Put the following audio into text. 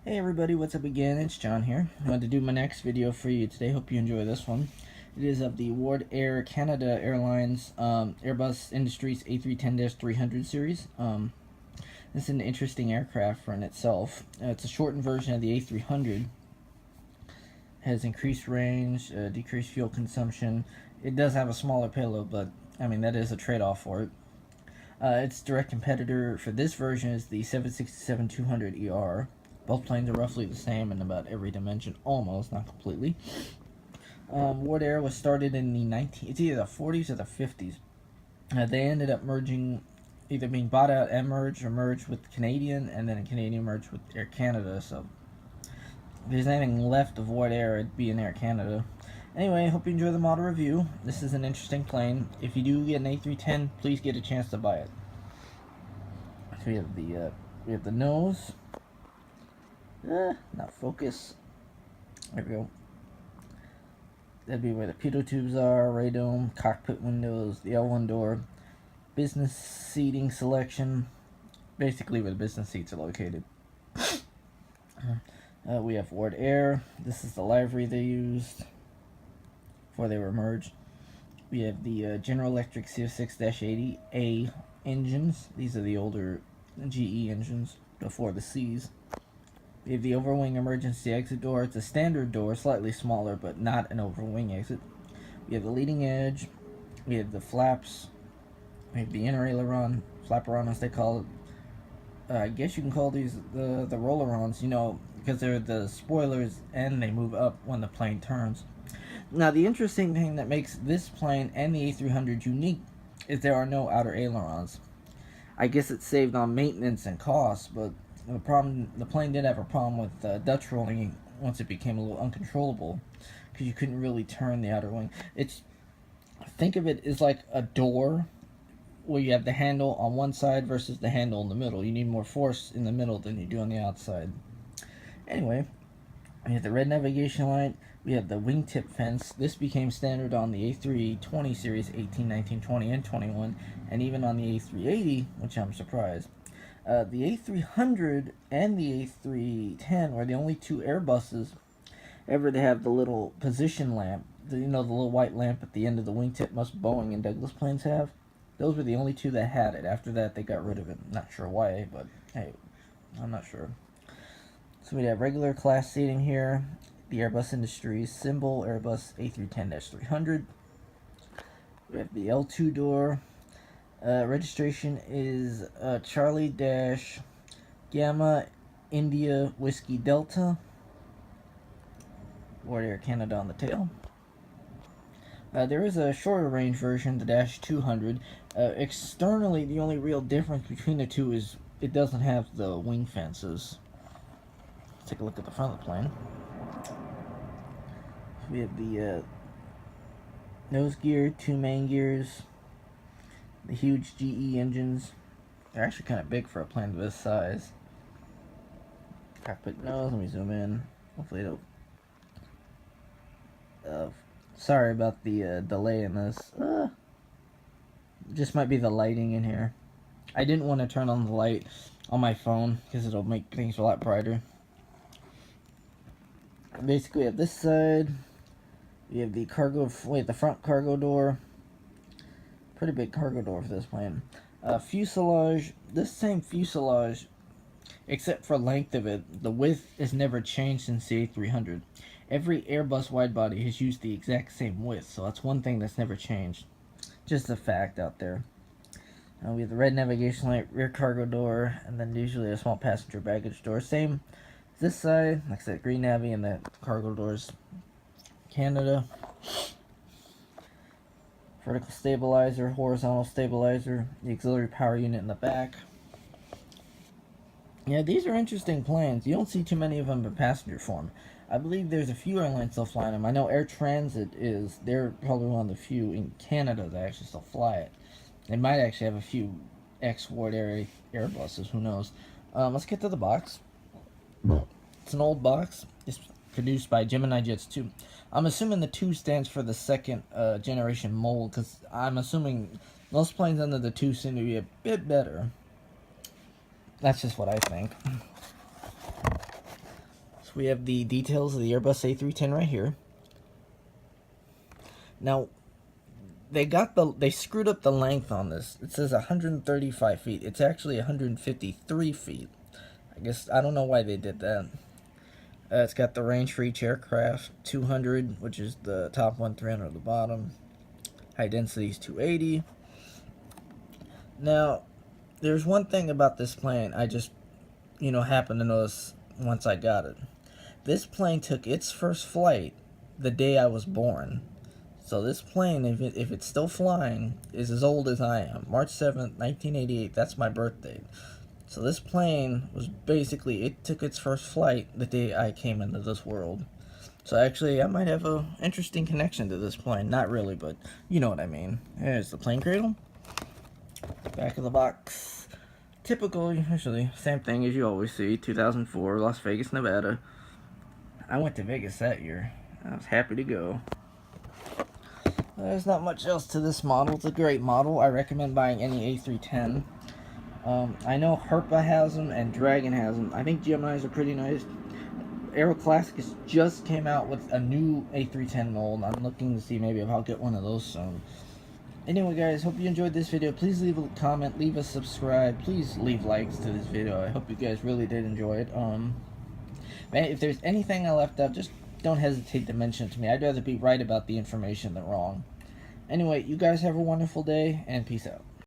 Hey everybody, what's up again? It's John here. I wanted to do my next video for you today. Hope you enjoy this one. It is of the Wardair Canada Airlines Airbus Industries A310-300 series. This is an interesting aircraft for in itself. It's a shortened version of the A300. Has increased range, decreased fuel consumption. It does have a smaller payload, but I mean that is a trade-off for it. Its direct competitor for this version is the 767-200ER. Both planes are roughly the same in about every dimension, almost, not completely. Wardair was started in it's either the 40s or the 50s. They ended up merging, either being bought out and merged, or merged with Canadian, and then Canadian merged with Air Canada. So if there's anything left of Wardair, it'd be in Air Canada. Anyway, I hope you enjoy the model review. This is an interesting plane. If you do get an A310, please get a chance to buy it. So we have the nose. Not focus. There we go. That'd be where the pitot tubes are, radome, cockpit windows, the L1 door, business seating selection, basically where the business seats are located. We have Wardair. This is the livery they used before they were merged. We have the General Electric CO6-80A engines. These are the older GE engines before the Cs. We have the overwing emergency exit door. It's a standard door, slightly smaller, but not an overwing exit. We have the leading edge. We have the flaps. We have the inner aileron, flaperon as they call it. I guess you can call these the rollerons, you know, because they're the spoilers and they move up when the plane turns. Now, the interesting thing that makes this plane and the A300 unique is there are no outer ailerons. I guess it's saved on maintenance and cost, but the plane did have a problem with Dutch rolling once it became a little uncontrollable, because you couldn't really turn the outer wing. Think of it as like a door where you have the handle on one side versus the handle in the middle. You need more force in the middle than you do on the outside. Anyway, we have the red navigation light. We have the wingtip fence. This became standard on the A320 series 18, 19, 20, and 21, and even on the A380, which I'm surprised. The A300 and the A310 were the only two Airbuses ever to have the little position lamp. The little white lamp at the end of the wingtip most Boeing and Douglas planes have. Those were the only two that had it. After that, they got rid of it. Not sure why, but hey, I'm not sure. So we have regular class seating here. The Airbus Industries symbol, Airbus A310-300. We have the L2 door. Registration is Charlie-Gamma India Whiskey Delta. Wardair Canada on the tail. There is a shorter range version, the -200. Externally, the only real difference between the two is it doesn't have the wing fences. Let's take a look at the front of the plane. We have the nose gear, two main gears, the huge GE engines. They're actually kind of big for a plane of this size. Cockpit nose, let me zoom in. Hopefully it'll... sorry about the delay in this. Just might be the lighting in here. I didn't want to turn on the light on my phone because it'll make things a lot brighter. Basically, at this side, we have the the front cargo door. Pretty big cargo door for this plane. Fuselage, this same fuselage, except for length of it, the width has never changed since the A300. Every Airbus widebody has used the exact same width, so that's one thing that's never changed. Just a fact out there. We have the red navigation light, rear cargo door, and then usually a small passenger baggage door. Same as this side, like I said, green navy, and the cargo doors. Canada. Vertical stabilizer, horizontal stabilizer, the auxiliary power unit in the back. Yeah, these are interesting planes. You don't see too many of them in passenger form. I believe there's a few airlines still flying them. I know Air Transit is. They're probably one of the few in Canada that actually still fly it. They might actually have a few ex-Wardair Airbuses. Who knows? Let's get to the box. It's an old box. It's produced by Gemini Jets 2. I'm assuming the 2 stands for the second generation mold, because I'm assuming most planes under the 2 seem to be a bit better. That's just what I think. So we have the details of the Airbus A310 right here. Now, they screwed up the length on this. It says 135 feet. It's actually 153 feet. I guess, I don't know why they did that. It's got the range for each aircraft, 200, which is the top one, 300 at the bottom. High density is 280. Now, there's one thing about this plane I just, happened to notice once I got it. This plane took its first flight the day I was born. So this plane, if it's still flying, is as old as I am. March 7th, 1988, that's my birthday. So this plane was basically, it took its first flight the day I came into this world. So actually, I might have an interesting connection to this plane. Not really, but you know what I mean. Here's the plane cradle. Back of the box. Typical, actually, same thing as you always see. 2004, Las Vegas, Nevada. I went to Vegas that year. I was happy to go. There's not much else to this model. It's a great model. I recommend buying any A310. I know Herpa has them and Dragon has them. I think Geminis are pretty nice. Aero Classics just came out with a new A310 mold. I'm looking to see maybe if I'll get one of those soon. Anyway, guys, hope you enjoyed this video. Please leave a comment, leave a subscribe. Please leave likes to this video. I hope you guys really did enjoy it. If there's anything I left out, just don't hesitate to mention it to me. I'd rather be right about the information than wrong. Anyway, you guys have a wonderful day, and peace out.